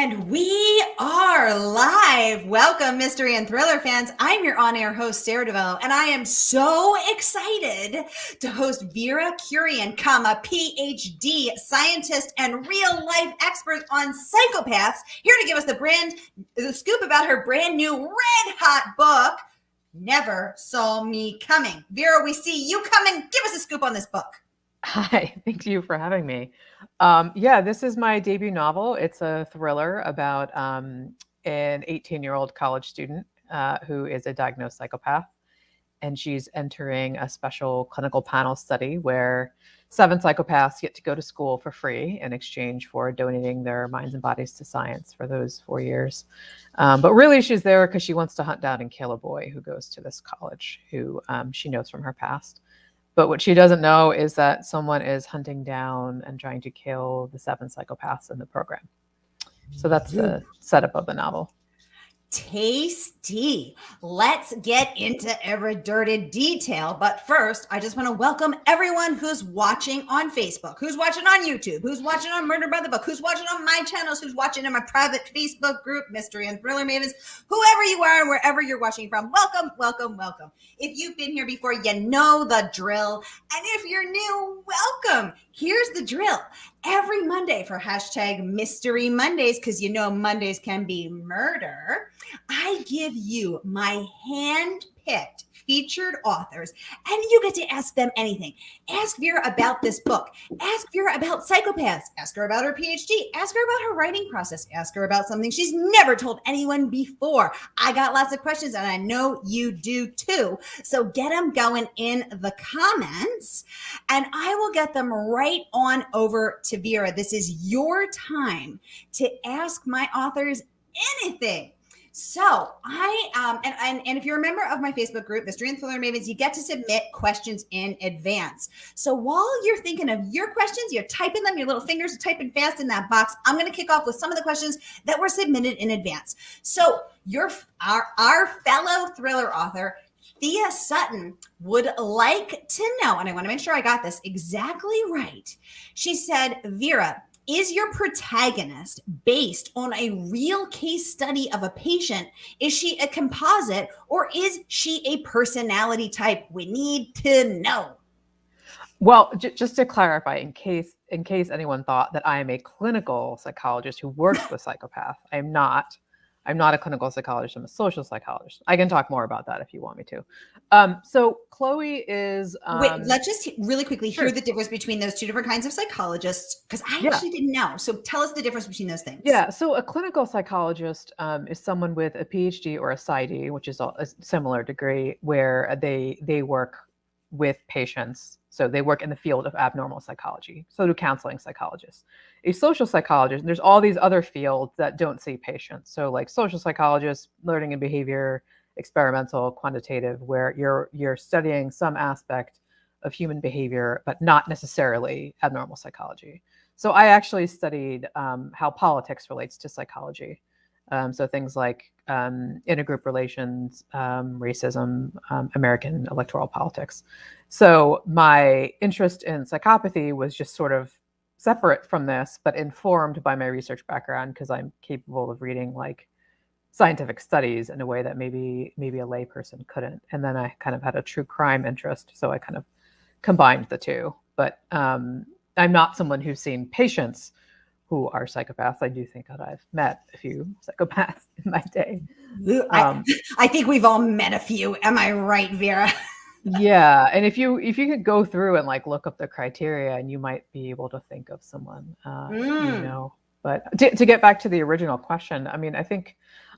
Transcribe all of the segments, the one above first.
And we are live. Welcome, mystery and thriller fans. I'm your on-air host, Sara DiVello, and I am so excited to host Vera Kurian, Ph.D. scientist and real-life expert on psychopaths, here to give us the scoop about her brand new red-hot book, Never Saw Me Coming. Vera, we see you coming. Give us a scoop on this book. Hi, thank you for having me. This is my debut novel. It's a thriller about an 18-year-old college student who is a diagnosed psychopath. And she's entering a special clinical panel study where 7 psychopaths get to go to school for free in exchange for donating their minds and bodies to science for those 4 years. But really, she's there because she wants to hunt down and kill a boy who goes to this college who she knows from her past. But what she doesn't know is that someone is hunting down and trying to kill the 7 psychopaths in the program. So that's the setup of the novel. Tasty. Let's get into every dirty detail. But first, I just want to welcome everyone who's watching on Facebook, who's watching on YouTube, who's watching on Murder by the Book, who's watching on my channels, who's watching in my private Facebook group, Mystery and Thriller Mavens, whoever you are and wherever you're watching from. Welcome, welcome, welcome. If you've been here before, you know the drill. And if you're new, welcome. Here's the drill. Every Monday for hashtag Mystery Mondays, because you know Mondays can be murder, I give you my hand-picked featured authors, and you get to ask them anything. Ask Vera about this book. Ask Vera about psychopaths. Ask her about her Ph.D. Ask her about her writing process. Ask her about something she's never told anyone before. I got lots of questions, and I know you do too. So get them going in the comments, and I will get them right on over to Vera. This is your time to ask my authors anything. So and if you're a member of my Facebook group, Mystery and Thriller Mavens, you get to submit questions in advance. So while you're thinking of your questions, you're typing them, your little fingers are typing fast in that box. I'm going to kick off with some of the questions that were submitted in advance. So our fellow thriller author, Thea Sutton, would like to know, and I want to make sure I got this exactly right. She said, Vera, is your protagonist based on a real case study of a patient? Is she a composite, or is she a personality type? We need to know. Well, just to clarify, in case anyone thought that I am a clinical psychologist who works with psychopaths, I'm not. I'm not a clinical psychologist. I'm a social psychologist. I can talk more about that if you want me to. So Chloe is... Wait, let's just really quickly hear the difference between those two different kinds of psychologists, because I actually didn't know. So tell us the difference between those things. Yeah, so a clinical psychologist is someone with a Ph.D. or a PsyD, which is a similar degree, where they work with patients. So they work in the field of abnormal psychology. So do counseling psychologists. A social psychologist, there's all these other fields that don't see patients. So like social psychologists, learning and behavior, experimental, quantitative, where you're studying some aspect of human behavior, but not necessarily abnormal psychology. So I actually studied how politics relates to psychology. So things like intergroup relations, racism, American electoral politics. So my interest in psychopathy was just sort of separate from this, but informed by my research background, because I'm capable of reading like scientific studies in a way that maybe a layperson couldn't. And then I kind of had a true crime interest, so I kind of combined the two. But I'm not someone who's seen patients who are psychopaths. I do think that I've met a few psychopaths in my day. I think we've all met a few. Am I right, Vera? Yeah, and if you could go through and like look up the criteria, and you might be able to think of someone, you know. But to get back to the original question, I mean, I think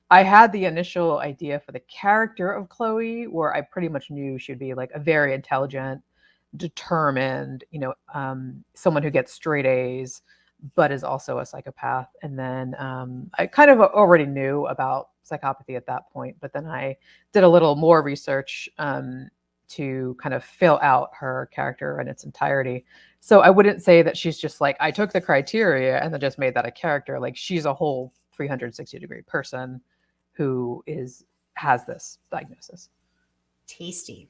I had the initial idea for the character of Chloe, where I pretty much knew she'd be like a very intelligent, determined, you know, someone who gets straight A's, but is also a psychopath. And then I kind of already knew about psychopathy at that point, but then I did a little more research to kind of fill out her character in its entirety. So I wouldn't say that she's just like, I took the criteria and then just made that a character. Like, she's a whole 360-degree person who has this diagnosis. Tasty.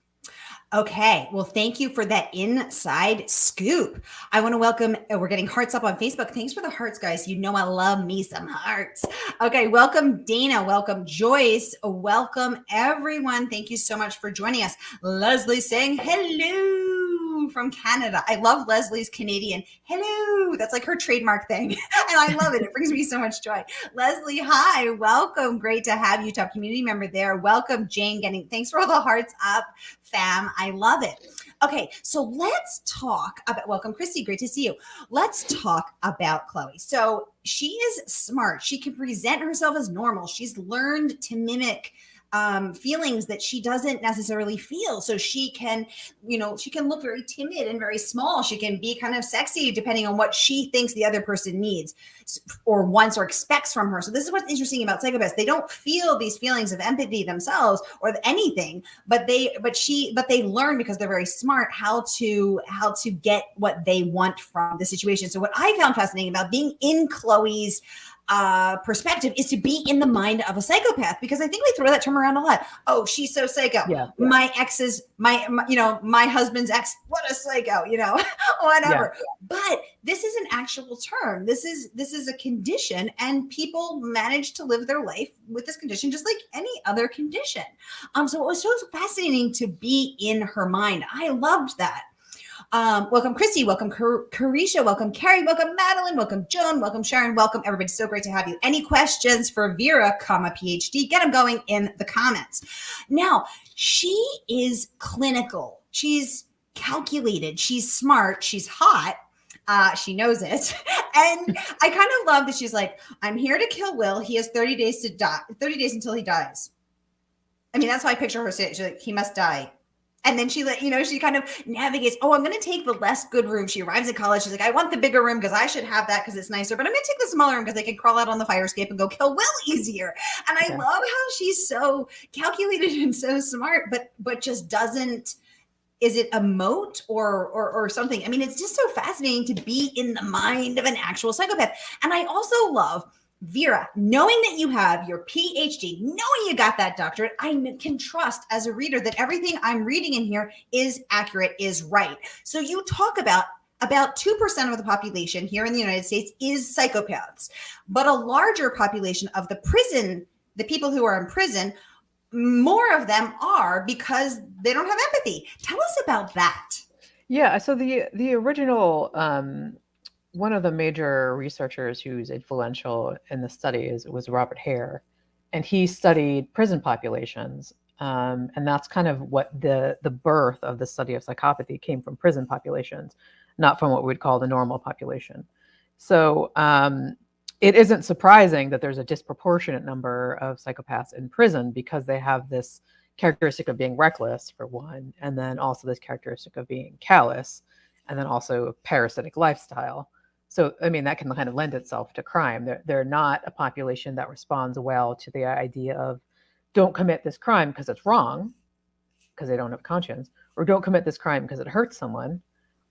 Okay, well, thank you for that inside scoop. I want to welcome, we're getting hearts up on Facebook. Thanks for the hearts, guys. You know I love me some hearts. Okay, welcome Dana, welcome Joyce, welcome everyone. Thank you so much for joining us. Leslie saying hello from Canada. I love Leslie's Canadian hello. That's like her trademark thing. And I love it. It brings me so much joy. Leslie, hi, welcome. Great to have you, top community member there. Welcome, Jane, thanks for all the hearts up, fam. I love it. Okay, so let's talk about, welcome Christy, great to see you. Let's talk about Chloe. So she is smart. She can present herself as normal. She's learned to mimic feelings that she doesn't necessarily feel. So she can, she can look very timid and very small. She can be kind of sexy depending on what she thinks the other person needs or wants or expects from her. So this is what's interesting about psychopaths. They don't feel these feelings of empathy themselves or anything, but they learn, because they're very smart, how to get what they want from the situation. So what I found fascinating about being in Chloe's perspective is to be in the mind of a psychopath, because I think we throw that term around a lot. Oh, she's so psycho. Yeah. My ex's, my husband's ex, what a psycho, whatever. Yeah. But this is an actual term. This is a condition, and people manage to live their life with this condition just like any other condition. So it was so fascinating to be in her mind. I loved that. Welcome, Christy. Welcome, Carisha. Welcome, Carrie. Welcome, Madeline. Welcome, Joan. Welcome, Sharon. Welcome, everybody. So great to have you. Any questions for Vera, Ph.D.? Get them going in the comments. Now, she is clinical. She's calculated. She's smart. She's hot. She knows it. And I kind of love that she's like, I'm here to kill Will. He has 30 days to die, 30 days until he dies. I mean, that's how I picture her saying. She's like, he must die. And then she she kind of navigates, oh, I'm going to take the less good room. She arrives at college. She's like, I want the bigger room because I should have that because it's nicer. But I'm going to take the smaller room because I can crawl out on the fire escape and go kill Will easier. And I love how she's so calculated and so smart, but just doesn't, is it a moat or something? I mean, it's just so fascinating to be in the mind of an actual psychopath. And I also love, Vera, knowing that you have your PhD, knowing you got that doctorate, I can trust as a reader that everything I'm reading in here is accurate, is right. So you talk about 2% of the population here in the United States is psychopaths, but a larger population of the people who are in prison, more of them are because they don't have empathy. Tell us about that. Yeah, so the original one of the major researchers who's influential in the study was Robert Hare, and he studied prison populations. And that's kind of what the birth of the study of psychopathy came from, prison populations, not from what we would call the normal population. So it isn't surprising that there's a disproportionate number of psychopaths in prison, because they have this characteristic of being reckless, for one, and then also this characteristic of being callous, and then also a parasitic lifestyle. So, I mean, that can kind of lend itself to crime. They're not a population that responds well to the idea of don't commit this crime because it's wrong, because they don't have conscience, or don't commit this crime because it hurts someone,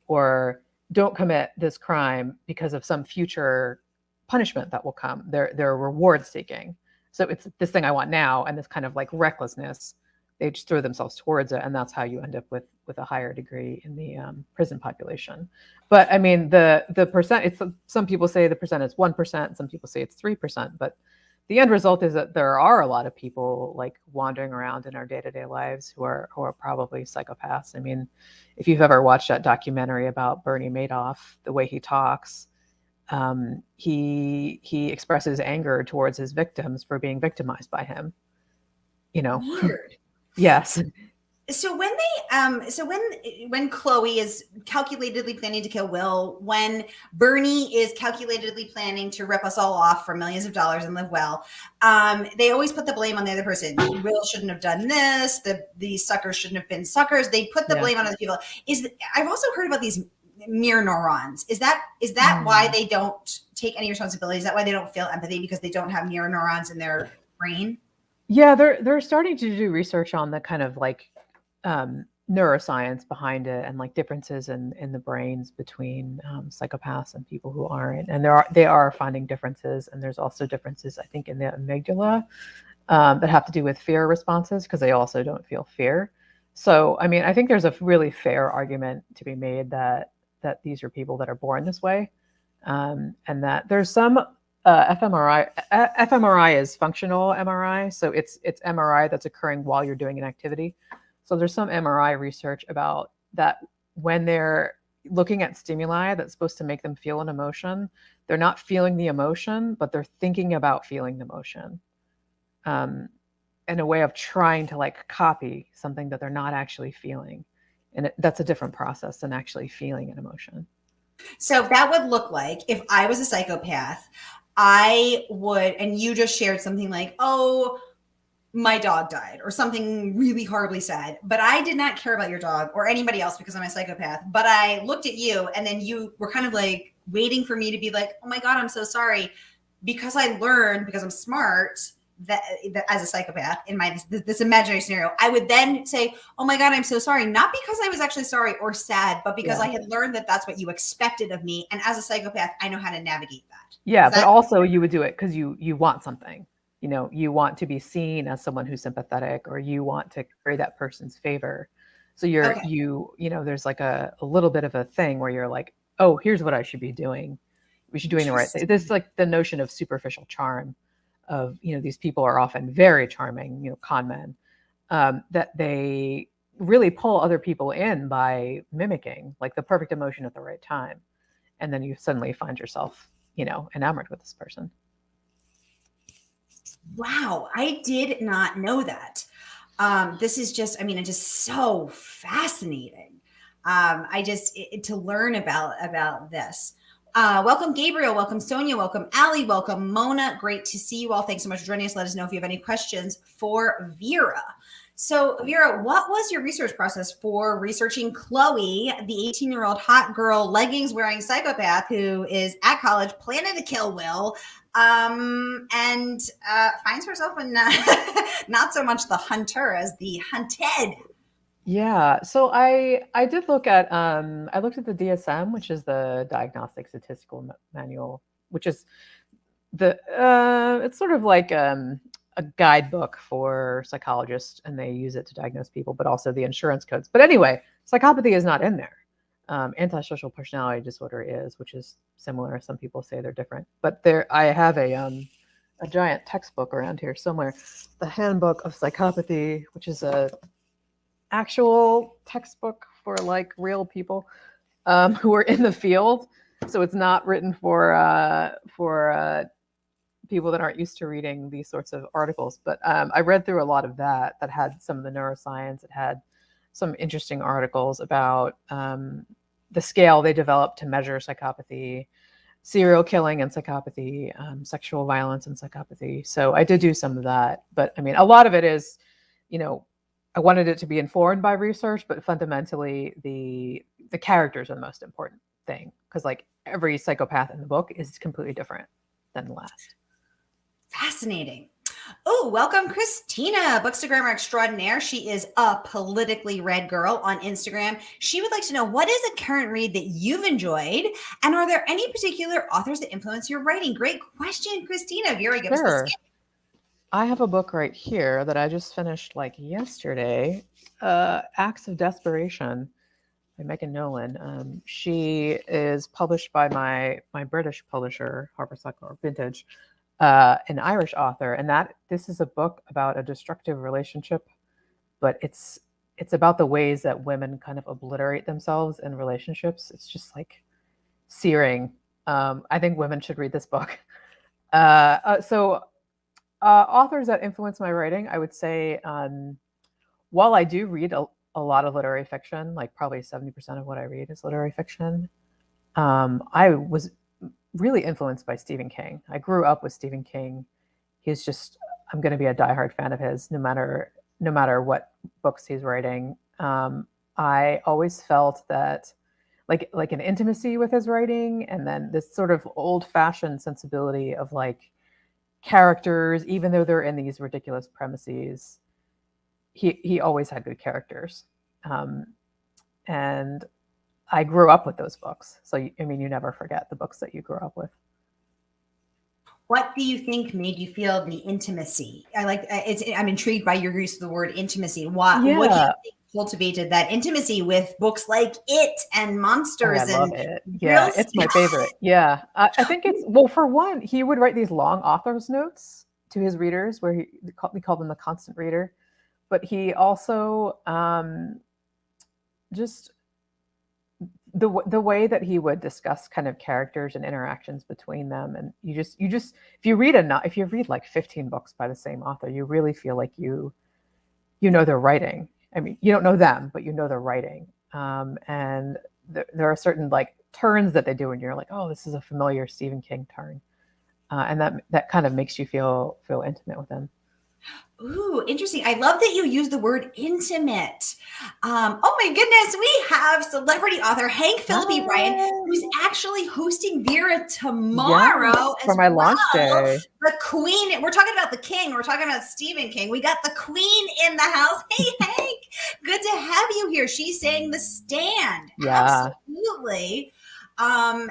or don't commit this crime because of some future punishment that will come. They're reward seeking. So it's this thing I want now, and this kind of like recklessness, they just throw themselves towards it, and that's how you end up with a higher degree in the prison population. But I mean, the percent, some people say the percent is 1%, some people say it's 3%, but the end result is that there are a lot of people like wandering around in our day-to-day lives who are probably psychopaths. I mean, if you've ever watched that documentary about Bernie Madoff, the way he talks, he expresses anger towards his victims for being victimized by him. Weird. Yes. So when when Chloe is calculatedly planning to kill Will, when Bernie is calculatedly planning to rip us all off for millions of dollars and live well, they always put the blame on the other person. Will shouldn't have done this. These suckers shouldn't have been suckers. They put the blame on other people. I've also heard about these mirror neurons. Is that why they don't take any responsibility? Is that why they don't feel empathy, because they don't have mirror neurons in their brain? Yeah, they're starting to do research on the kind of like neuroscience behind it, and like differences in the brains between psychopaths and people who aren't. And they are finding differences, and there's also differences, I think, in the amygdala that have to do with fear responses, because they also don't feel fear. So, I mean, I think there's a really fair argument to be made that these are people that are born this way, and that there's some fMRI. fMRI is functional MRI, so it's MRI that's occurring while you're doing an activity. So there's some MRI research about that when they're looking at stimuli that's supposed to make them feel an emotion, they're not feeling the emotion, but they're thinking about feeling the emotion. In a way of trying to like copy something that they're not actually feeling. And that's a different process than actually feeling an emotion. So that would look like if I was a psychopath, I would, and you just shared something like, oh, my dog died or something really horribly sad, but I did not care about your dog or anybody else because I'm a psychopath. But I looked at you and then you were kind of like waiting for me to be like, oh my God, I'm so sorry. Because I learned, because I'm smart, that as a psychopath in my this imaginary scenario, I would then say, oh my God, I'm so sorry. Not because I was actually sorry or sad, but because I had learned that that's what you expected of me. And as a psychopath, I know how to navigate that. Yeah, but also you would do it because you want something. You know, you want to be seen as someone who's sympathetic, or you want to curry that person's favor. So you're Okay. you know, there's like a little bit of a thing where you're like, oh, here's what I should be doing. We should be doing the right thing. This is like the notion of superficial charm of, you know, these people are often very charming, you know, con men, that they really pull other people in by mimicking like the perfect emotion at the right time. And then you suddenly find yourself, you know, enamored with this person. Wow, I did not know that. This is just, I mean, it's just so fascinating. To learn about this. Welcome, Gabriel. Welcome, Sonia. Welcome, Ali. Welcome, Mona. Great to see you all. Thanks so much for joining us. Let us know if you have any questions for Vera. So, Vera, what was your research process for researching Chloe, the 18-year-old hot girl, leggings wearing psychopath who is at college planning to kill Will, and finds herself in not so much the hunter as the hunted? Yeah, so I did look at I looked at the DSM, which is the Diagnostic Statistical Manual, which is the it's sort of like a guidebook for psychologists, and they use it to diagnose people, but also the insurance codes. But anyway, psychopathy is not in there. Antisocial personality disorder is, which is similar. Some people say they're different, but there I have a giant textbook around here somewhere, the Handbook of Psychopathy, which is a actual textbook for like real people who are in the field. So it's not written for people that aren't used to reading these sorts of articles. But I read through a lot of that had some of the neuroscience. It had some interesting articles about the scale they developed to measure psychopathy, serial killing and psychopathy, sexual violence and psychopathy. So I did do some of that. But I mean, a lot of it is, you know, I wanted it to be informed by research, but fundamentally the characters are the most important thing, because like every psychopath in the book is completely different than the last. Fascinating. Oh, welcome, Christina, Bookstagrammer extraordinaire. She is a politically read girl on Instagram. She would like to know, what is a current read that you've enjoyed? And are there any particular authors that influence your writing? Great question, Christina. Vera, give us the skip. I have a book right here that I just finished like yesterday, Acts of Desperation by Megan Nolan. She is published by my British publisher, Harper Vintage, an Irish author. And this is a book about a destructive relationship, but it's about the ways that women kind of obliterate themselves in relationships. It's just like searing. I think women should read this book. Authors that influence my writing, I would say, while I do read a lot of literary fiction, like probably 70% of what I read is literary fiction, I was really influenced by Stephen King. I grew up with Stephen King. He's just, I'm going to be a diehard fan of his, no matter what books he's writing. I always felt that like an intimacy with his writing, and then this sort of old-fashioned sensibility of like characters, even though they're in these ridiculous premises, he always had good characters, and I grew up with those books. So I mean, you never forget the books that you grew up with. What do you think made you feel the intimacy? I'm intrigued by your use of the word intimacy. What do you think cultivated that intimacy with books like It and Monsters I love and it. real. Yeah, it's my favorite. Yeah, I think it's, well, for one, he would write these long author's notes to his readers, where we call them the constant reader. But he also just the way that he would discuss kind of characters and interactions between them, and you just if you read like 15 books by the same author, you really feel like you know their writing. I mean, you don't know them, but you know their writing. And there are certain like turns that they do, and you're like, oh, this is a familiar Stephen King turn, and that kind of makes you feel intimate with them. Ooh, interesting. I love that you use the word intimate. Oh my goodness, we have celebrity author Hank Phillippe Bryan, who's actually hosting Vera tomorrow for my launch day. The Queen. We're talking about the King. We're talking about Stephen King. We got the Queen in the house. Hey, Hank, good to have you here. She's saying The Stand. Yeah. Absolutely.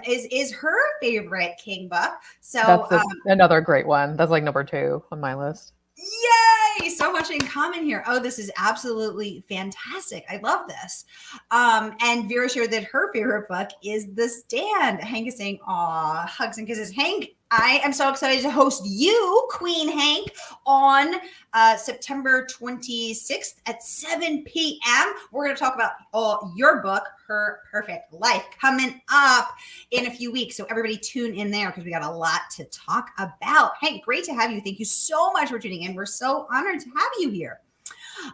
Is her favorite King book. So that's another great one. That's like number 2 on my list. Yay! So much in common here. Oh, this is absolutely fantastic. I love this. And Vera shared that her favorite book is The Stand. Hank is saying, aw, hugs and kisses. Hank, I am so excited to host you, Queen Hank, on September 26th at 7 p.m. We're going to talk about your book, Her Perfect Life, coming up in a few weeks. So everybody tune in there because we got a lot to talk about. Hank, great to have you. Thank you so much for tuning in. We're so honored to have you here.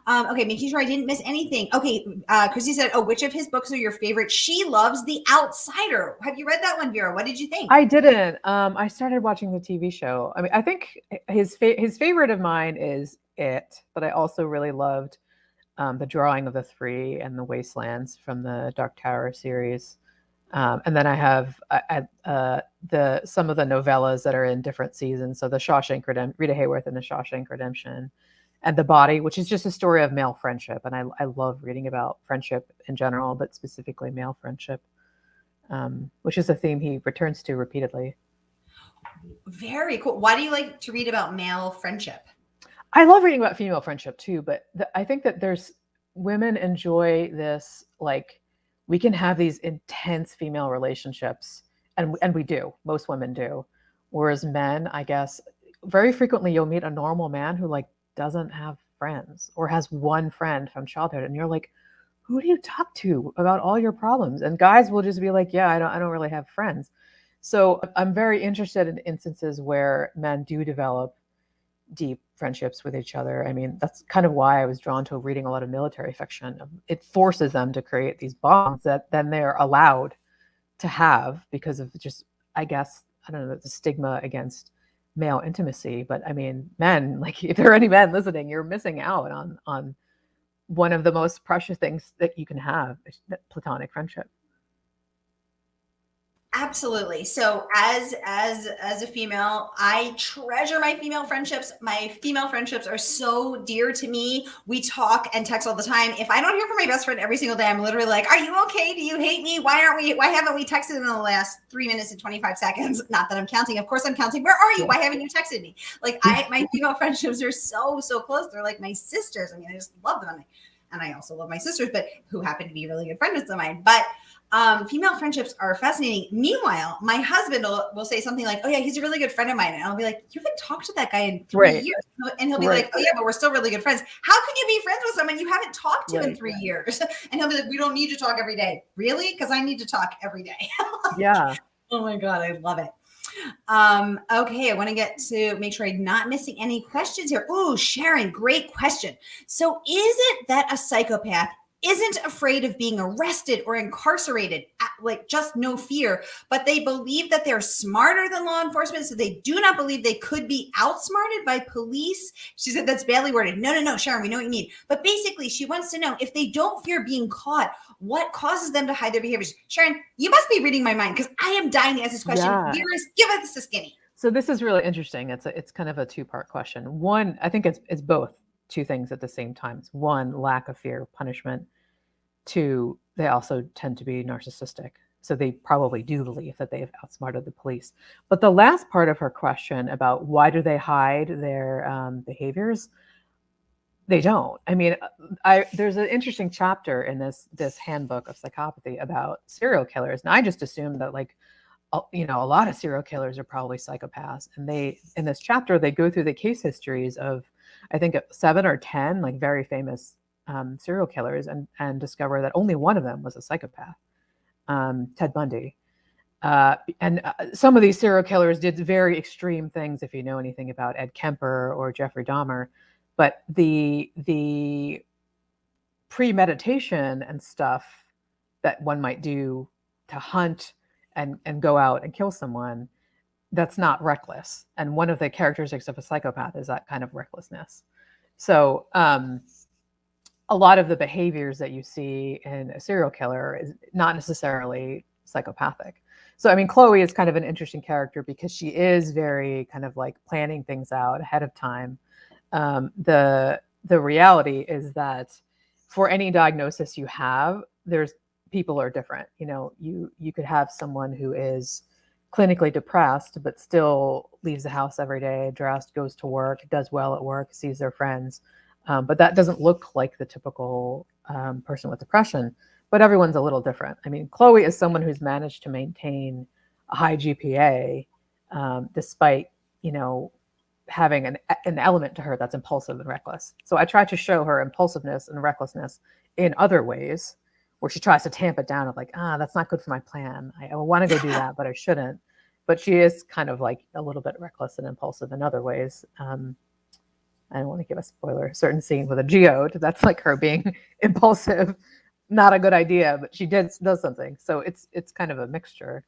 Okay, making sure I didn't miss anything. Okay, Christy said, oh, which of his books are your favorite? She loves The Outsider. Have you read that one, Vera? What did you think? I didn't. I started watching the TV show. I mean, I think his favorite of mine is It, but I also really loved The Drawing of the Three and The Wastelands from the Dark Tower series. And then I have some of the novellas that are in different seasons. So the Shawshank Redemption, Rita Hayworth and the Shawshank Redemption, and The Body, which is just a story of male friendship. And I love reading about friendship in general, but specifically male friendship, which is a theme he returns to repeatedly. Very cool. Why do you like to read about male friendship? I love reading about female friendship too, but I think that women enjoy this, like, we can have these intense female relationships, and we do. Most women do. Whereas men, I guess, very frequently you'll meet a normal man who like doesn't have friends or has one friend from childhood, and you're like, who do you talk to about all your problems? And guys will just be like, yeah, I don't really have friends. So I'm very interested in instances where men do develop deep friendships with each other. I mean, that's kind of why I was drawn to reading a lot of military fiction. It forces them to create these bonds that then they're allowed to have because of just, I guess, I don't know, the stigma against male intimacy. But I mean, men, like, if there are any men listening, you're missing out on one of the most precious things that you can have, platonic friendship. Absolutely. So as a female, I treasure my female friendships. My female friendships are so dear to me. We talk and text all the time. If I don't hear from my best friend every single day, I'm literally like, are you okay? Do you hate me? Why haven't we texted in the last 3 minutes and 25 seconds? Not that I'm counting. Of course I'm counting. Where are you? Why haven't you texted me? Like, my female friendships are so close. They're like my sisters. I mean, I just love them. And I also love my sisters, but who happen to be really good friends of mine. But female friendships are fascinating. Meanwhile, my husband will say something like, oh yeah, he's a really good friend of mine. And I'll be like, you haven't talked to that guy in 3 years. And he'll be like, oh yeah, but we're still really good friends. How can you be friends with someone you haven't talked to in 3 years? And he'll be like, we don't need to talk every day. Really? Because I need to talk every day. Yeah. Oh my God, I love it. Okay, I want to get to make sure I'm not missing any questions here. Ooh, Sharon, great question. So is it that a psychopath isn't afraid of being arrested or incarcerated, like just no fear, but they believe that they're smarter than law enforcement, so they do not believe they could be outsmarted by police? She said that's badly worded. No, Sharon, we know what you mean. But basically, she wants to know, if they don't fear being caught, what causes them to hide their behaviors? Sharon, you must be reading my mind because I am dying to ask this question. Yeah. Give us a skinny. So this is really interesting. It's kind of a two-part question. One, I think it's both two things at the same time. It's one, lack of fear of punishment. Two, they also tend to be narcissistic. So they probably do believe that they've outsmarted the police. But the last part of her question about why do they hide their behaviors, They don't. I mean, there's an interesting chapter in this Handbook of Psychopathy about serial killers, and I just assumed that like, a lot of serial killers are probably psychopaths. And in this chapter, they go through the case histories of, I think 7 or 10 like very famous serial killers, and discover that only one of them was a psychopath, Ted Bundy. And some of these serial killers did very extreme things, if you know anything about Ed Kemper or Jeffrey Dahmer. But the premeditation and stuff that one might do to hunt and go out and kill someone, that's not reckless. And one of the characteristics of a psychopath is that kind of recklessness. So a lot of the behaviors that you see in a serial killer is not necessarily psychopathic. So, I mean, Chloe is kind of an interesting character because she is very kind of like planning things out ahead of time. The reality is that for any diagnosis you have, people are different. You could have someone who is clinically depressed, but still leaves the house every day, dressed, goes to work, does well at work, sees their friends. But that doesn't look like the typical person with depression. But everyone's a little different. I mean, Chloe is someone who's managed to maintain a high GPA, despite, having an element to her that's impulsive and reckless. So I try to show her impulsiveness and recklessness in other ways, where she tries to tamp it down of like, that's not good for my plan. I want to go do that, but I shouldn't. But she is kind of like a little bit reckless and impulsive in other ways. I don't want to give a spoiler. A certain scene with a geode, that's like her being impulsive. Not a good idea, but she does something. So it's kind of a mixture.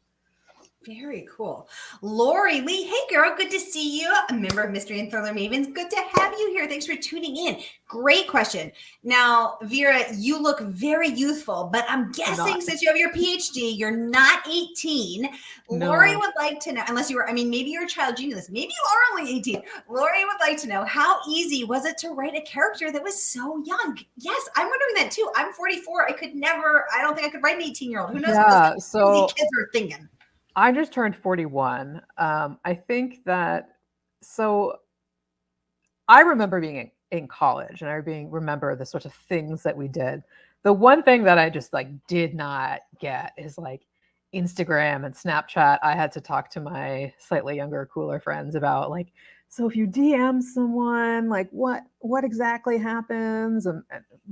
Very cool. Lori Lee, hey girl, good to see you. A member of Mystery and Thriller Mavens. Good to have you here. Thanks for tuning in. Great question. Now, Vera, you look very youthful, but I'm guessing since you have your PhD, you're not 18. No. Lori would like to know, unless maybe you're a child genius. Maybe you are only 18. Lori would like to know, how easy was it to write a character that was so young? Yes, I'm wondering that too. I'm 44. I don't think I could write an 18-year-old. Who knows what these kids are thinking? I just turned 41. I think that, so I remember being in college, and I remember the sorts of things that we did. The one thing that I just like did not get is like Instagram and Snapchat. I had to talk to my slightly younger, cooler friends about like, so if you DM someone, like what exactly happens? And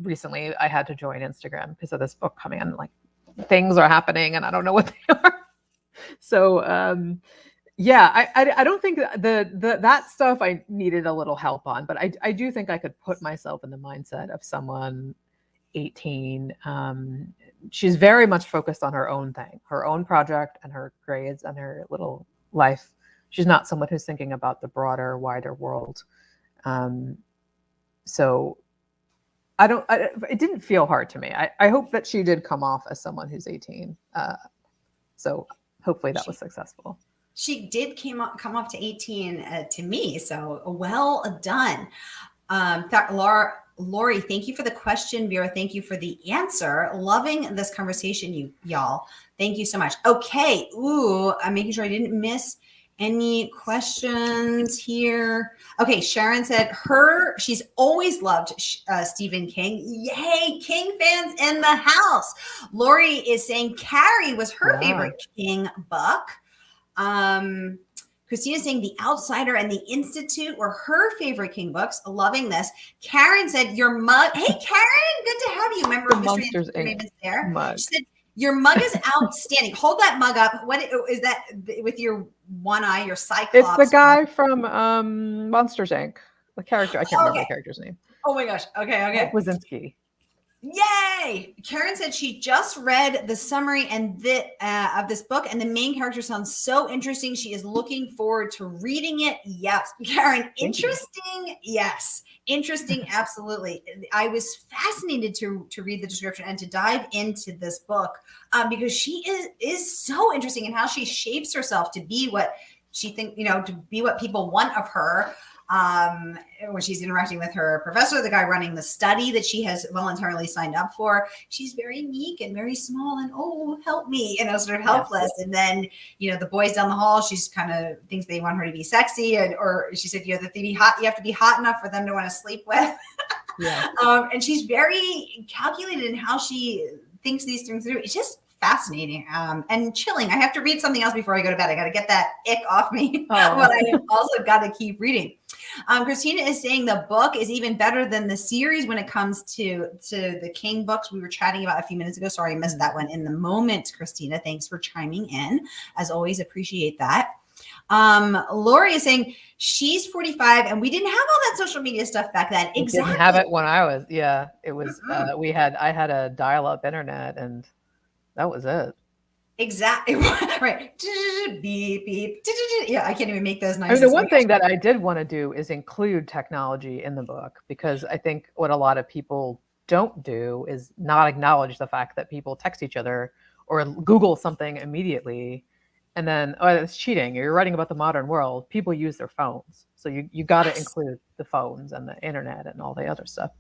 recently I had to join Instagram because of this book coming in, like things are happening and I don't know what they are. So yeah, I don't think that stuff I needed a little help on, but I do think I could put myself in the mindset of someone 18. She's very much focused on her own thing, her own project and her grades and her little life. She's not someone who's thinking about the broader, wider world. So it didn't feel hard to me. I hope that she did come off as someone who's 18. So hopefully that was successful. She did come off to 18 to me. So well done. Lori, thank you for the question. Vera, thank you for the answer. Loving this conversation, y'all. Thank you so much. Okay. Ooh, I'm making sure I didn't miss any questions here. Okay. Sharon said she's always loved Stephen King. Yay, King fans in the house. Lori is saying Carrie was her favorite King book. Christina's saying The Outsider and The Institute were her favorite King books. Loving this. Karen said your mug. Hey, Karen, good to have you. Remember the Monsters Inc. there? Mug. She said your mug is outstanding. Hold that mug up. What is that with your one eye, your Cyclops? It's the guy from Monsters Inc. The character. I can't remember the character's name. Oh my gosh. Okay. Wazinski. Yay! Karen said she just read the summary of this book, and the main character sounds so interesting. She is looking forward to reading it. Yes, Karen, interesting. Yes, interesting. Absolutely. I was fascinated to read the description and to dive into this book because she is so interesting in how she shapes herself to be what she to be what people want of her. When she's interacting with her professor, the guy running the study that she has voluntarily signed up for, she's very meek and very small and, oh, help me, sort of helpless. Yes. And then, the boys down the hall, she's kind of thinks they want her to be sexy or she said, you have to be hot enough for them to want to sleep with. Yeah. And she's very calculated in how she thinks these things through. It's just fascinating and chilling. I have to read something else before I go to bed. I got to get that ick off me, but I also got to keep reading. Christina is saying the book is even better than the series when it comes to the King books we were chatting about a few minutes ago. Sorry, I missed that one in the moment, Christina. Thanks for chiming in. As always, appreciate that. Lori is saying she's 45 and we didn't have all that social media stuff back then. Exactly. We didn't have it when I was, it was, I had a dial-up internet and that was it. Exactly. Right. Beep, beep. Yeah, I can't even make those noises. I mean, the one thing that I did want to do is include technology in the book, because I think what a lot of people don't do is not acknowledge the fact that people text each other or Google something immediately. And then, it's cheating. You're writing about the modern world. People use their phones. So you got to include the phones and the internet and all the other stuff.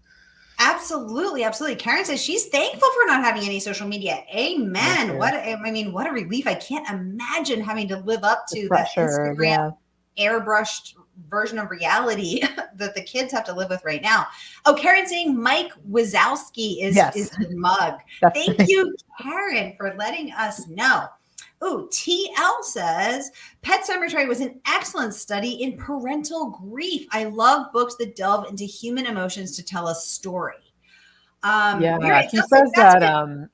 Absolutely. Absolutely. Karen says she's thankful for not having any social media. Amen. What a relief. I can't imagine having to live up to that Instagram airbrushed version of reality that the kids have to live with right now. Oh, Karen saying Mike Wazowski is the mug. Thank you, Karen, for letting us know. Oh, TL says Pet Sematary was an excellent study in parental grief. I love books that delve into human emotions to tell a story. He says that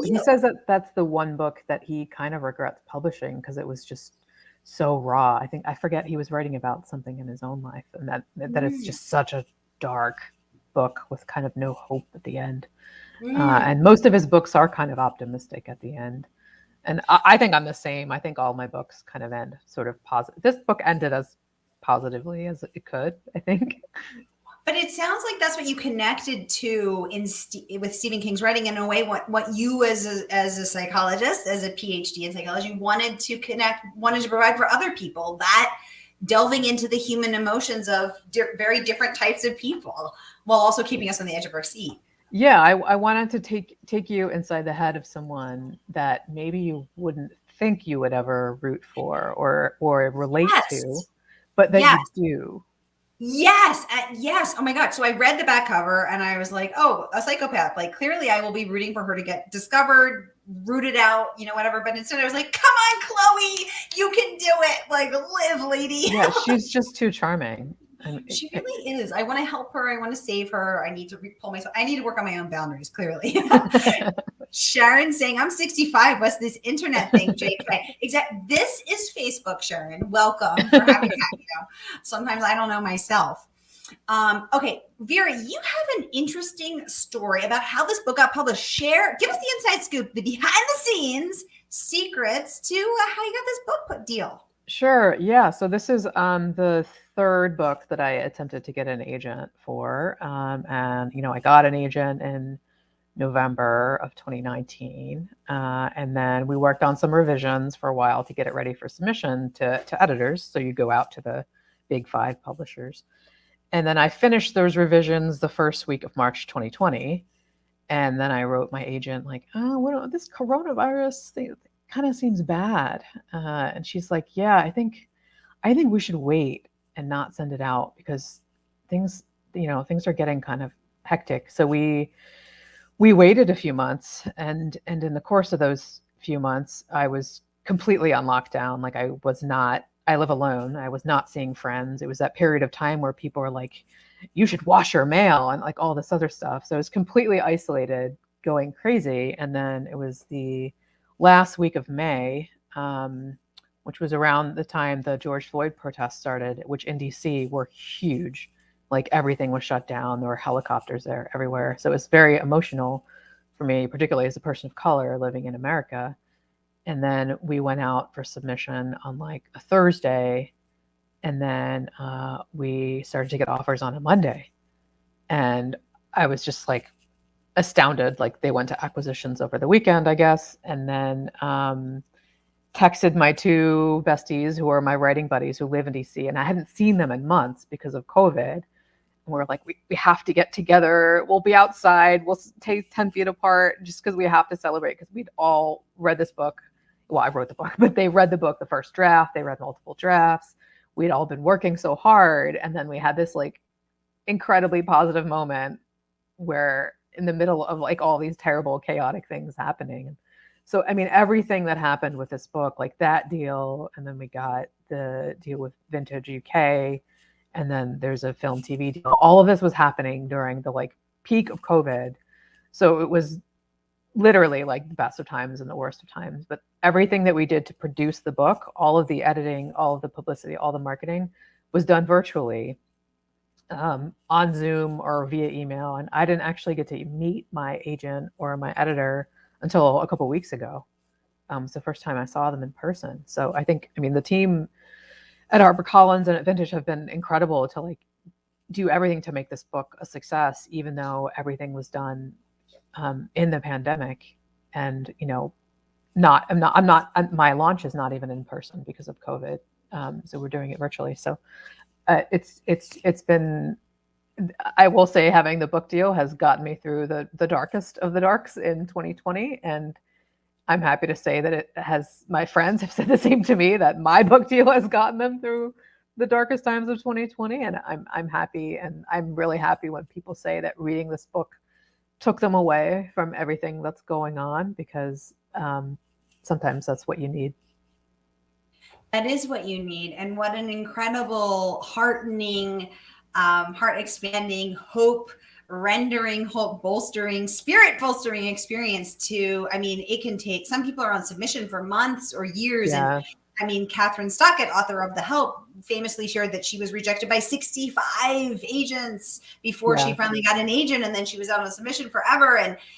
he says that that's the one book that he kind of regrets publishing because it was just so raw. I forget, he was writing about something in his own life, and that it's just such a dark book with kind of no hope at the end. And most of his books are kind of optimistic at the end. And I think I'm the same. I think all my books kind of end sort of positive. This book ended as positively as it could, I think. But it sounds like that's what you connected to with Stephen King's writing, in a way, what you as a psychologist, as a Ph.D. in psychology, wanted to provide for other people, that delving into the human emotions of very different types of people while also keeping us on the edge of our seat. Yeah, I wanted to take you inside the head of someone that maybe you wouldn't think you would ever root for or relate to, but that you do. Yes. Yes. Oh my God. So I read the back cover and I was like, oh, a psychopath. Like, clearly I will be rooting for her to get discovered, rooted out, whatever. But instead I was like, come on, Chloe, you can do it. Like, live, lady. Yeah, she's just too charming. She really is. I want to help her. I want to save her. I need to pull myself. I need to work on my own boundaries, clearly. Sharon saying, I'm 65. What's this internet thing, JK? This is Facebook, Sharon. Welcome for having that. Sometimes I don't know myself. Okay, Vera, you have an interesting story about how this book got published. Give us the inside scoop, the behind the scenes secrets to how you got this book deal. Sure. Yeah. So this is the third book that I attempted to get an agent for. And, I got an agent in November of 2019. And then we worked on some revisions for a while to get it ready for submission to editors. So you go out to the big 5 publishers. And then I finished those revisions the first week of March 2020. And then I wrote my agent like, this coronavirus thing kind of seems bad. And she's like, yeah, I think we should wait and not send it out because things are getting kind of hectic. So we waited a few months, and in the course of those few months, I was completely on lockdown. Like, I live alone. I was not seeing friends. It was that period of time where people are like, you should wash your mail and like all this other stuff. So I was completely isolated, going crazy. And then it was the last week of May, which was around the time the George Floyd protests started, which in DC were huge. Like, everything was shut down. There were helicopters there everywhere. So it was very emotional for me, particularly as a person of color living in America. And then we went out for submission on like a Thursday. And then we started to get offers on a Monday. And I was just like astounded. Like, they went to acquisitions over the weekend, I guess. And then texted my 2 besties who are my writing buddies who live in DC. And I hadn't seen them in months because of COVID. And we're like, we have to get together. We'll be outside. We'll take 10 feet apart just because we have to celebrate, because we'd all read this book. Well, I wrote the book, but they read the book, the first draft. They read multiple drafts. We'd all been working so hard. And then we had this like incredibly positive moment where in the middle of like all these terrible, chaotic things happening. So, I mean, everything that happened with this book, like that deal, and then we got the deal with Vintage UK, and then there's a film TV deal. All of this was happening during the like peak of COVID. So it was literally like the best of times and the worst of times. But everything that we did to produce the book, all of the editing, all of the publicity, all the marketing was done virtually, on Zoom or via email. And I didn't actually get to meet my agent or my editor until a couple of weeks ago. It's the first time I saw them in person. So I think, I mean, the team at HarperCollins and at Vintage have been incredible to like do everything to make this book a success, even though everything was done in the pandemic. And, you know, my launch is not even in person because of COVID. So we're doing it virtually. So it's been, I will say, having the book deal has gotten me through the darkest of the darks in 2020. And I'm happy to say that it has, my friends have said the same to me, that my book deal has gotten them through the darkest times of 2020. And I'm happy. And I'm really happy when people say that reading this book took them away from everything that's going on, because sometimes that's what you need. That is what you need. And what an incredible, heartening, heart expanding, hope rendering, hope bolstering, spirit bolstering experience to, I mean, it can take, some people are on submission for months or years. Yeah. And I mean, Catherine Stockett, author of The Help, famously shared that she was rejected by 65 agents before she finally got an agent, and then she was out on submission forever.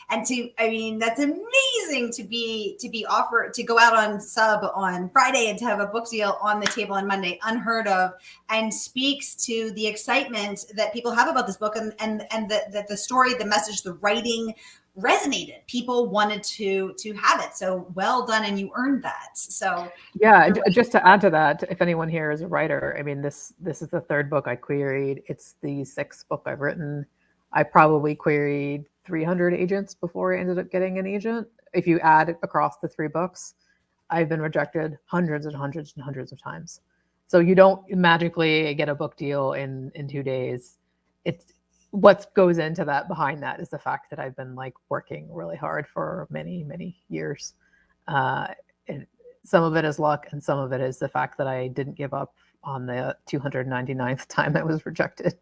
And to, I mean, that's amazing to be offered to go out on sub on Friday and to have a book deal on the table on Monday, unheard of, and speaks to the excitement that people have about this book, and the story, the message, the writing resonated. People wanted to have it. So well done, and you earned that. So yeah, just to add to that, if anyone here is a writer, I mean, this is the third book I queried. It's the sixth book I've written. I probably queried 300 agents before I ended up getting an agent. If you add across the three books, I've been rejected hundreds and hundreds and hundreds of times. So you don't magically get a book deal in 2 days. It's what goes into that, behind that, is the fact that I've been like working really hard for many, many years. And some of it is luck, and some of it is the fact that I didn't give up on the 299th time I was rejected.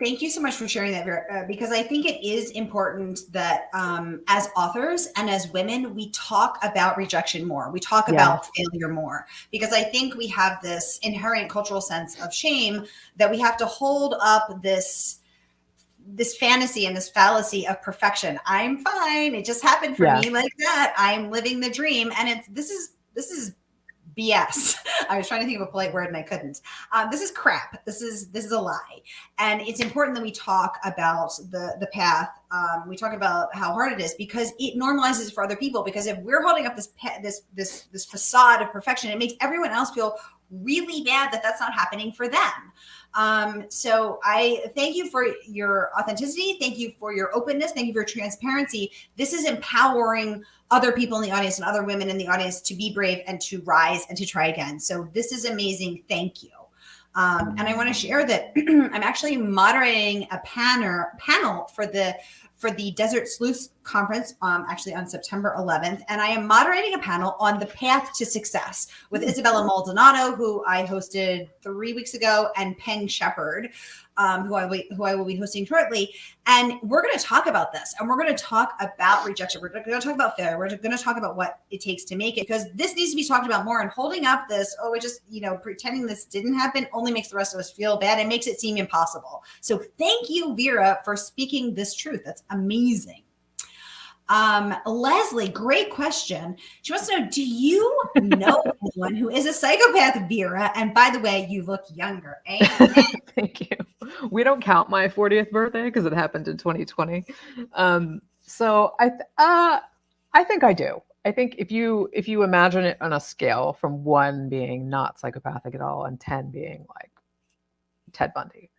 Thank you so much for sharing that, Vera, because I think it is important that as authors and as women, we talk about rejection more. We talk about failure more, because I think we have this inherent cultural sense of shame that we have to hold up this fantasy and this fallacy of perfection. I'm fine. It just happened for me like that. I'm living the dream. And this is BS. I was trying to think of a polite word and I couldn't. This is crap. This is a lie. And it's important that we talk about the path. We talk about how hard it is, because it normalizes it for other people. Because if we're holding up this facade of perfection, it makes everyone else feel really bad that that's not happening for them. So I thank you for your authenticity. Thank you for your openness. Thank you for your transparency. This is empowering other people in the audience and other women in the audience to be brave and to rise and to try again. So this is amazing. Thank you. And I want to share that I'm actually moderating a panel for the Desert Sleuths Conference, actually on September 11th. And I am moderating a panel on the path to success with Isabella Maldonado, who I hosted 3 weeks ago, and Peng Shepard, who I will be hosting shortly. And we're going to talk about this, and we're going to talk about rejection. We're going to talk about failure. We're going to talk about what it takes to make it, because this needs to be talked about more. And holding up this, pretending this didn't happen only makes the rest of us feel bad. It makes it seem impossible. So thank you, Vera, for speaking this truth. That's amazing. Leslie, great question. She wants to know, do you know anyone who is a psychopath, Vera? And by the way, you look younger. Thank you. We don't count my 40th birthday because it happened in 2020. So I think I do. I think if you imagine it on a scale from 1 being not psychopathic at all and 10 being like Ted Bundy,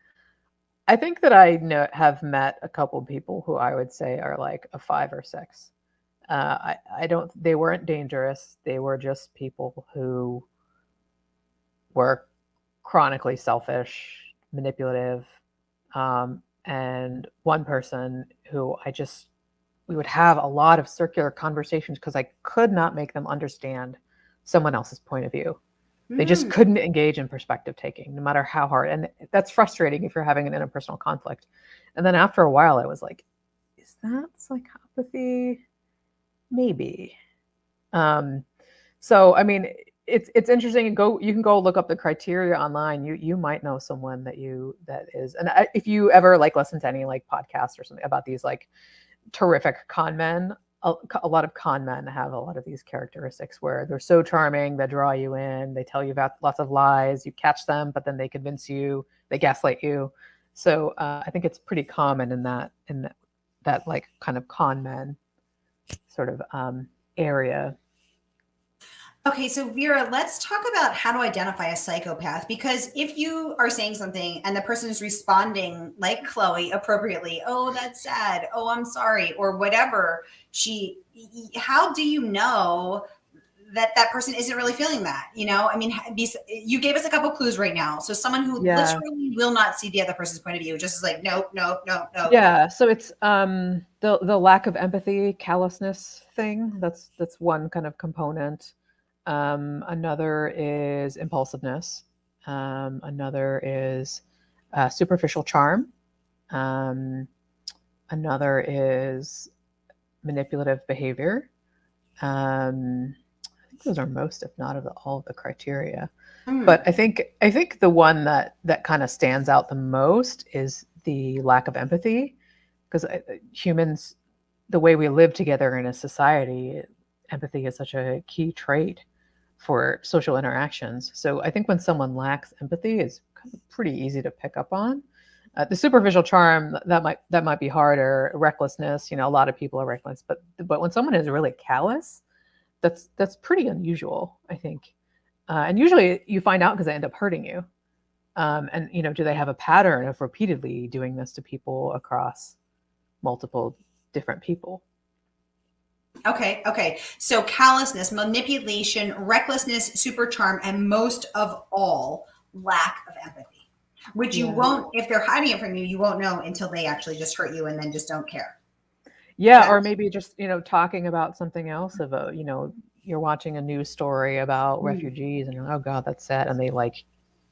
I think that I have met a couple people who I would say are like a 5 or 6. They weren't dangerous. They were just people who were chronically selfish, manipulative, and one person who we would have a lot of circular conversations because I could not make them understand someone else's point of view. They just couldn't engage in perspective taking, no matter how hard. And that's frustrating if you're having an interpersonal conflict. And then after a while, I was like, is that psychopathy? Maybe. So, I mean, it's interesting. You can go look up the criteria online. You might know someone that is. And if you ever like listen to any like podcasts or something about these like terrific con men, a lot of con men have a lot of these characteristics where they're so charming, they draw you in, they tell you about lots of lies, you catch them, but then they convince you, they gaslight you. So I think it's pretty common in that like kind of con men sort of area. Okay, so Vera, let's talk about how to identify a psychopath, because if you are saying something and the person is responding like Chloe appropriately, oh, that's sad, oh, I'm sorry, or whatever, how do you know that person isn't really feeling that? You know, I mean, you gave us a couple clues right now. So someone who literally will not see the other person's point of view, just is like, no. Yeah. So it's the lack of empathy, callousness thing. That's one kind of component. Another is impulsiveness. Another is superficial charm. Another is manipulative behavior. I think those are most, if not all of the criteria. But I think the one that kind of stands out the most is the lack of empathy, because humans, the way we live together in a society, empathy is such a key trait for social interactions. So I think when someone lacks empathy, it's kind of pretty easy to pick up on. The superficial charm, that might be harder. Recklessness, a lot of people are reckless, but when someone is really callous, that's pretty unusual, I think. And usually you find out because they end up hurting you. And do they have a pattern of repeatedly doing this to people across multiple different people? Okay. So callousness, manipulation, recklessness, super charm, and most of all, lack of empathy, which you won't, if they're hiding it from you, you won't know until they actually just hurt you and then just don't care. Yeah. Or maybe just, talking about something else you're watching a news story about refugees and you're like, oh God, that's sad. And they like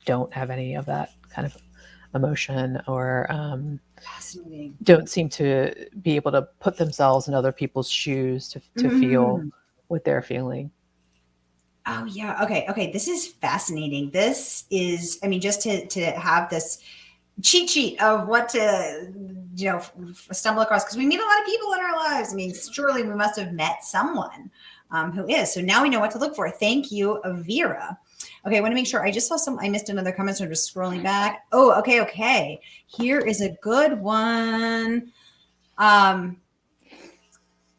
don't have any of that kind of emotion, or don't seem to be able to put themselves in other people's shoes to feel what they're feeling. Oh yeah. Okay. This is fascinating. This is, I mean, just to have this cheat sheet of what to, stumble across, because we meet a lot of people in our lives. I mean, surely we must have met someone who is. So now we know what to look for. Thank you, Vera. Okay, I want to make sure. I just saw I missed another comment, so I'm just scrolling back. Oh, okay. Here is a good one.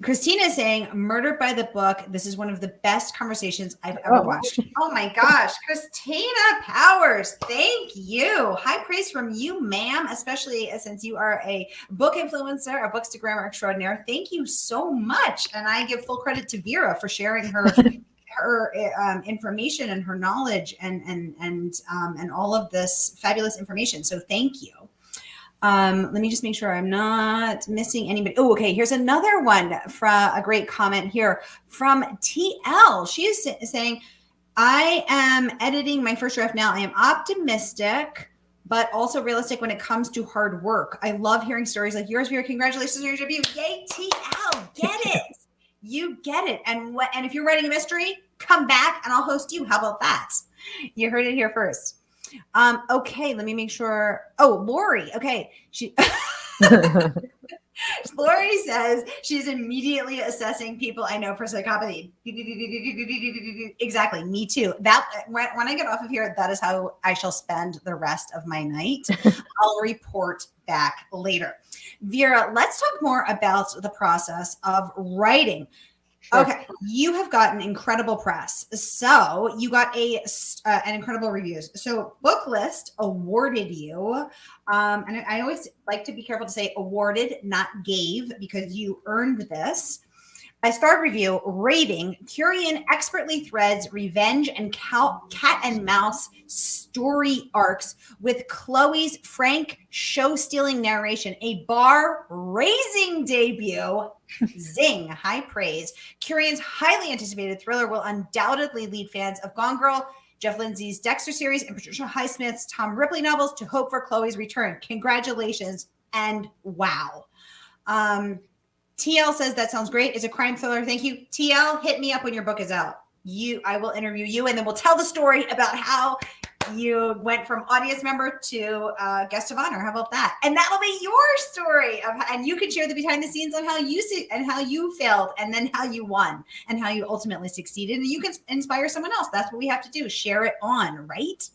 Christina is saying, Murdered by the Book. This is one of the best conversations I've ever watched. Oh my gosh. Christina Powers, thank you. High praise from you, ma'am, especially since you are a book influencer, a bookstagrammar extraordinaire. Thank you so much. And I give full credit to Vera for sharing her information and her knowledge and all of this fabulous information. So thank you. Let me just make sure I'm not missing anybody. Oh, okay. Here's another one from a great comment here from TL. She is saying, I am editing my first draft now. I am optimistic, but also realistic when it comes to hard work. I love hearing stories like yours, Vera. Congratulations on your debut. Yay, TL. Get it. You get it. And if you're writing a mystery, come back and I'll host you. How about that? You heard it here first. Okay, let me make sure. Oh, Lori. Okay. Lori says she's immediately assessing people I know for psychopathy. Exactly. Me too. That when I get off of here, that is how I shall spend the rest of my night. I'll report back later. Vera, let's talk more about the process of writing. Sure. Okay, you have gotten incredible press. So you got an incredible reviews. So Booklist awarded you, and I always like to be careful to say awarded, not gave, because you earned this. I start review raving. Kurian expertly threads revenge and cat and mouse story arcs with Chloe's frank show-stealing narration, a bar-raising debut. Zing, high praise. Kurian's highly anticipated thriller will undoubtedly lead fans of Gone Girl, Jeff Lindsay's Dexter series, and Patricia Highsmith's Tom Ripley novels to hope for Chloe's return. Congratulations and wow. TL says that sounds great. It's a crime thriller. Thank you. TL, hit me up when your book is out. I will interview you, and then we'll tell the story about how you went from audience member to guest of honor. How about that? And that'll be your story and you can share the behind the scenes on how you see and how you failed, and then how you won and how you ultimately succeeded. And you can inspire someone else. That's what we have to do. Share it on, right?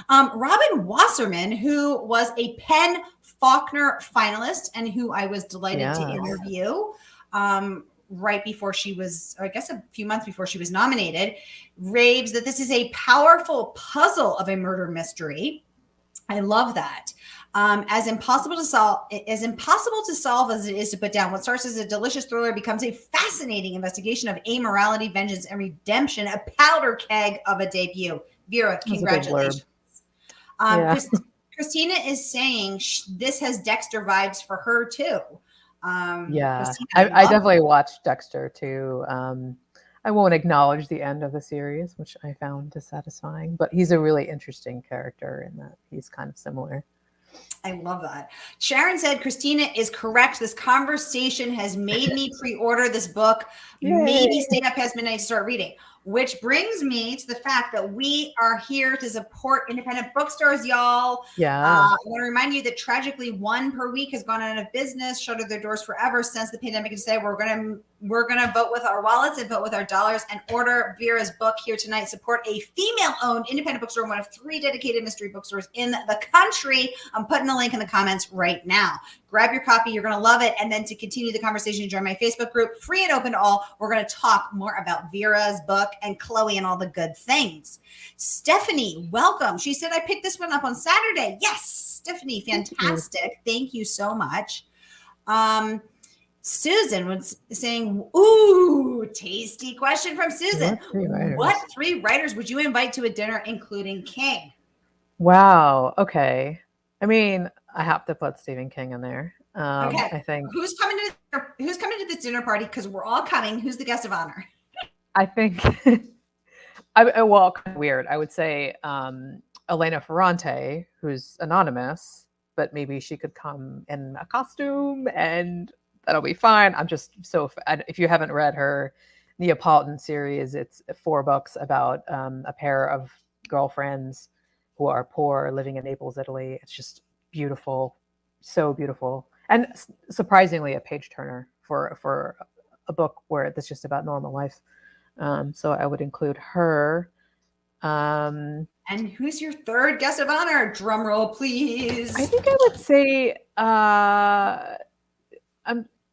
Robin Wasserman, who was a Penn Faulkner finalist and who I was delighted to interview right before she was, or I guess a few months before she was nominated, raves that this is a powerful puzzle of a murder mystery. I love that. As impossible to solve as it is to put down. What starts as a delicious thriller becomes a fascinating investigation of amorality, vengeance, and redemption, a powder keg of a debut. Vera, congratulations. Christina is saying this has Dexter vibes for her too. I definitely watched Dexter too. I won't acknowledge the end of the series, which I found dissatisfying, but he's a really interesting character in that he's kind of similar. I love that. Sharon said, Christina is correct. This conversation has made me pre-order this book. Yay. Maybe stay up past midnight to start reading. Which brings me to the fact that we are here to support independent bookstores, y'all. I want to remind you that tragically one per week has gone out of business, shuttered their doors forever since the pandemic. And today we're gonna vote with our wallets and vote with our dollars and order Vera's book here tonight. Support a female-owned independent bookstore, one of 3 dedicated mystery bookstores in the country. I'm putting a link in the comments right now. Grab your copy. You're going to love it. And then to continue the conversation, join my Facebook group, free and open to all. We're going to talk more about Vera's book and Chloe and all the good things. Stephanie, welcome. She said, I picked this one up on Saturday. Yes, Stephanie, fantastic. Thank you so much. Susan was saying, ooh, tasty question from Susan. What 3 writers would you invite to a dinner, including King? Wow. Okay. I mean, I have to put Stephen King in there. Okay. I think who's coming to this dinner party? Because we're all coming. Who's the guest of honor? I think, well, kind of weird. I would say Elena Ferrante, who's anonymous, but maybe she could come in a costume and that'll be fine. I'm just so, if you haven't read her Neapolitan series, it's 4 books about a pair of girlfriends who are poor living in Naples, Italy. It's just beautiful, so beautiful. And surprisingly a page turner for a book where it's just about normal life. So I would include her. And who's your 3rd guest of honor? Drum roll, please. I think I would say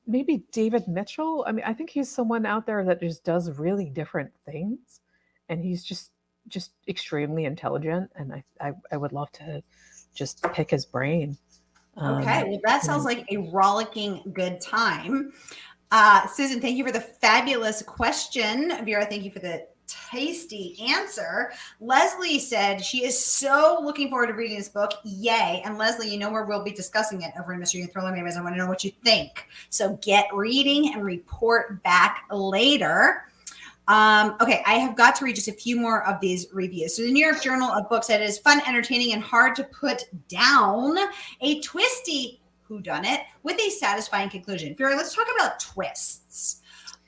maybe David Mitchell. I mean, I think he's someone out there that just does really different things, and he's just extremely intelligent, and I would love to just pick his brain. Okay, well, that sounds like a rollicking good time. Susan, thank you for the fabulous question. Vera, thank you for the tasty answer. Leslie said she is so looking forward to reading this book. Yay. And Leslie, you know where we'll be discussing it over in Mystery and Thriller Mayors. I want to know what you think. So get reading and report back later. Okay, I have got to read just a few more of these reviews. So the New York Journal of Books said it is fun, entertaining, and hard to put down. A twisty whodunit with a satisfying conclusion. Vera, let's talk about twists.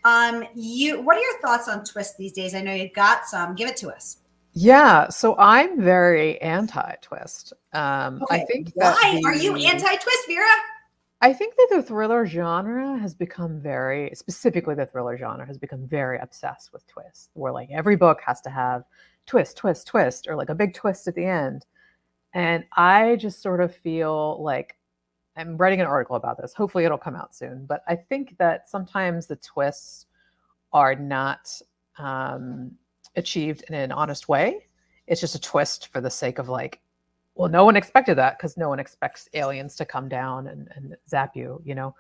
What are your thoughts on twists these days? I know you've got some. Give it to us. Yeah, so I'm very anti-twist. Okay, I think why are you anti-twist, Vera? I think that the thriller genre has become specifically the thriller genre has become very obsessed with twists, where like every book has to have twist, twist, twist, or like a big twist at the end. And I just sort of feel like I'm writing an article about this. Hopefully it'll come out soon. But I think that sometimes the twists are not achieved in an honest way. It's just a twist for the sake of like, well, no one expected that because no one expects aliens to come down and zap you, you know?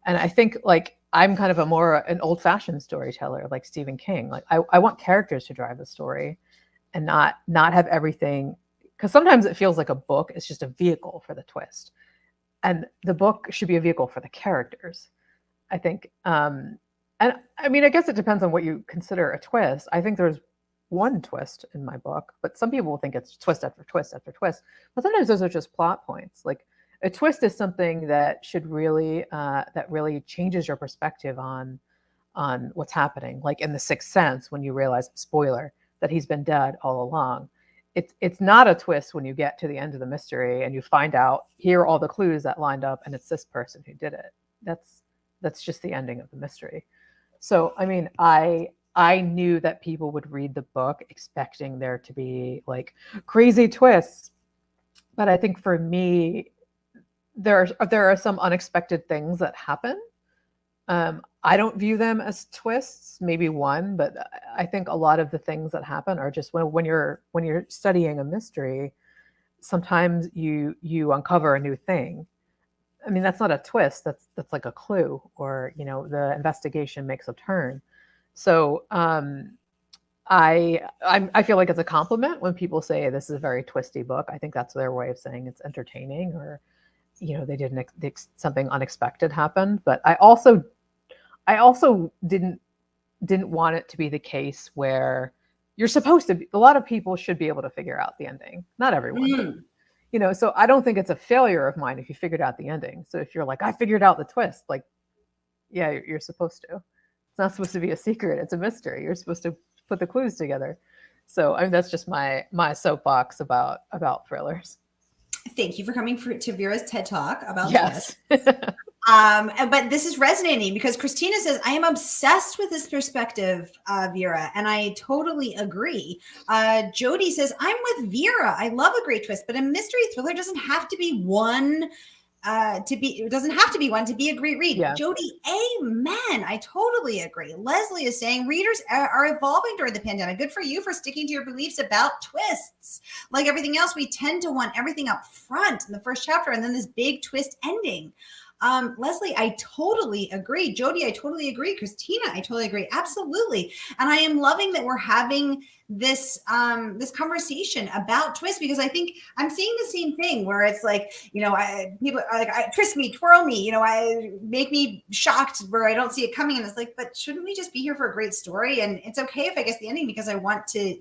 And I think like I'm kind of an old-fashioned storyteller, like Stephen King. Like I want characters to drive the story, and not have everything, because sometimes it feels like a book is just a vehicle for the twist, and the book should be a vehicle for the characters, I think. And I mean, I guess it depends on what you consider a twist. I think there's one twist in my book, but some people will think it's twist after twist after twist. But sometimes those are just plot points. Like a twist is something that should really that really changes your perspective on what's happening. Like in The Sixth Sense, when you realize, spoiler, that he's been dead all along. It's not a twist when you get to the end of the mystery and you find out, here are all the clues that lined up, and it's this person who did it. That's just the ending of the mystery. So I mean, I knew that people would read the book expecting there to be like crazy twists, but I think for me, there are some unexpected things that happen. I don't view them as twists, maybe one, but I think a lot of the things that happen are just when you're studying a mystery, sometimes you uncover a new thing. I mean, that's not a twist. That's like a clue, or the investigation makes a turn. So I feel like it's a compliment when people say this is a very twisty book. I think that's their way of saying it's entertaining, or they didn't something unexpected happened. But I also didn't want it to be the case where you're supposed to be. A lot of people should be able to figure out the ending. Not everyone. So I don't think it's a failure of mine if you figured out the ending. So if you're like, I figured out the twist, like, yeah, you're supposed to. It's not supposed to be a secret. It's a mystery. You're supposed to put the clues together. So I mean, that's just my soapbox about thrillers. Thank you for coming to Vera's TED Talk about yes. twists. But this is resonating because Christina says, I am obsessed with this perspective, Vera, and I totally agree. Jody says, I'm with Vera. I love a great twist, but a mystery thriller doesn't have to be one it doesn't have to be one to be a great read. Yeah. Jody, amen. I totally agree. Leslie is saying readers are evolving during the pandemic. Good for you for sticking to your beliefs about twists. Like everything else, we tend to want everything up front in the first chapter and then this big twist ending. Leslie, I totally agree. Jody, I totally agree. Christina, I totally agree. Absolutely. And I am loving that we're having this conversation about twists, because I think I'm seeing the same thing where it's like, people are like, twist me, twirl me, I make me shocked where I don't see it coming. And it's like, but shouldn't we just be here for a great story? And it's okay if I guess the ending, because I want to,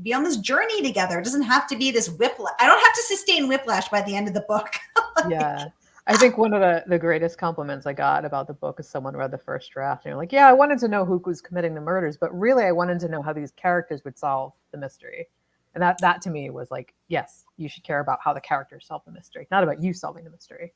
be on this journey together. It doesn't have to be this whiplash. I don't have to sustain whiplash by the end of the book. Yeah. I think one of the greatest compliments I got about the book is someone read the first draft and you're like, yeah, I wanted to know who was committing the murders, but really I wanted to know how these characters would solve the mystery. And that to me was like, yes, you should care about how the characters solve the mystery, not about you solving the mystery.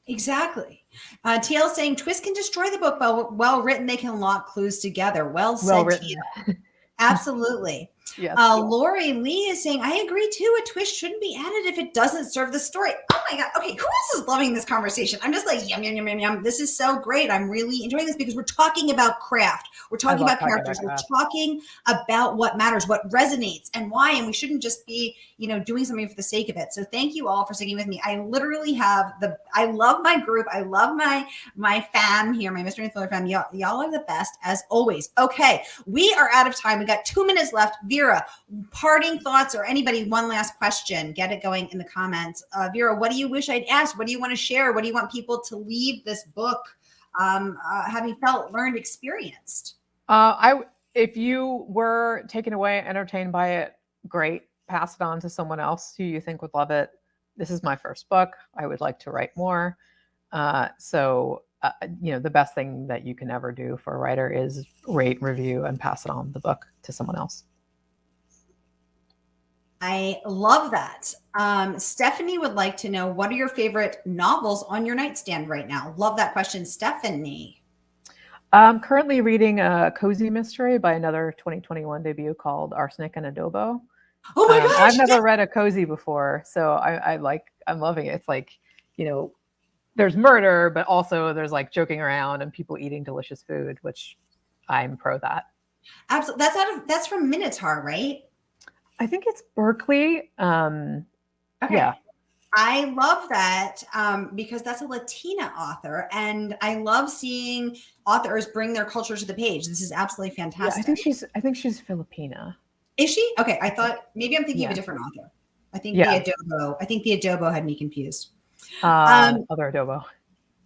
Exactly. TL saying twists can destroy the book, but well written, they can lock clues together. Well said, TL. Absolutely. Yes. Lori Lee is saying, I agree too. A twist shouldn't be added if it doesn't serve the story. Oh my God. Okay. Who else is loving this conversation? I'm just like, yum, yum, yum, yum, yum. This is so great. I'm really enjoying this because we're talking about craft. We're talking about characters. We're talking about what matters, what resonates and why. And we shouldn't just be, doing something for the sake of it. So thank you all for sticking with me. I literally have I love my group. I love my fam here, my Mystery Thriller fam. Y'all are the best as always. Okay. We are out of time. We got 2 minutes left. Vera, parting thoughts, or anybody, one last question. Get it going in the comments. Vera, what do you wish I'd asked? What do you want to share? What do you want people to leave this book having felt, learned, experienced? If you were taken away, entertained by it, great. Pass it on to someone else who you think would love it. This is my first book. I would like to write more. The best thing that you can ever do for a writer is rate, review, and pass it on the book to someone else. I love that. Stephanie would like to know, what are your favorite novels on your nightstand right now? Love that question, Stephanie. I'm currently reading a cozy mystery by another 2021 debut called Arsenic and Adobo. Oh my gosh! I've never read a cozy before, so I'm loving it. It's like, there's murder, but also there's like joking around and people eating delicious food, which I'm pro that. Absolutely. That's from Minotaur, right? I think it's Berkeley. Okay. Yeah. I love that because that's a Latina author, and I love seeing authors bring their culture to the page. This is absolutely Yeah, fantastic. I think she's Filipina. Is she? Okay, I thought maybe I'm thinking of a different author. I think the Adobo had me confused. Other adobo.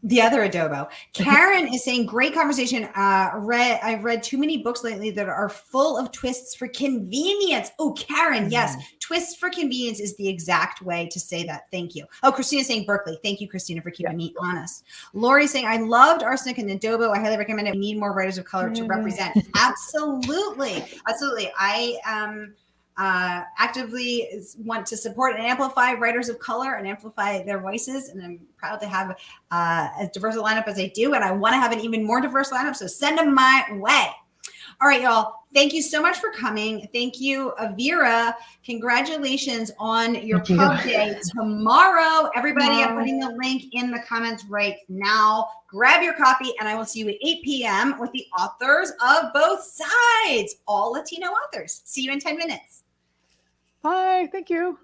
The other adobo. Karen is saying, great conversation. I've read too many books lately that are full of twists for convenience. Oh, Karen, yes. Twists for convenience is the exact way to say that. Thank you. Oh, Christina's saying Berkeley. Thank you, Christina, for keeping me honest. Lori's saying, I loved Arsenic and Adobo. I highly recommend it. We need more writers of color to represent. Absolutely. Absolutely. I actively want to support and amplify writers of color and amplify their voices. And I'm proud to have as diverse a lineup as I do. And I want to have an even more diverse lineup. So send them my way. All right, y'all. Thank you so much for coming. Thank you, Vera. Congratulations on your pub day tomorrow. Everybody, I'm putting the link in the comments right now. Grab your copy, and I will see you at 8 p.m. with the authors of both sides, all Latino authors. See you in 10 minutes. Bye. Thank you.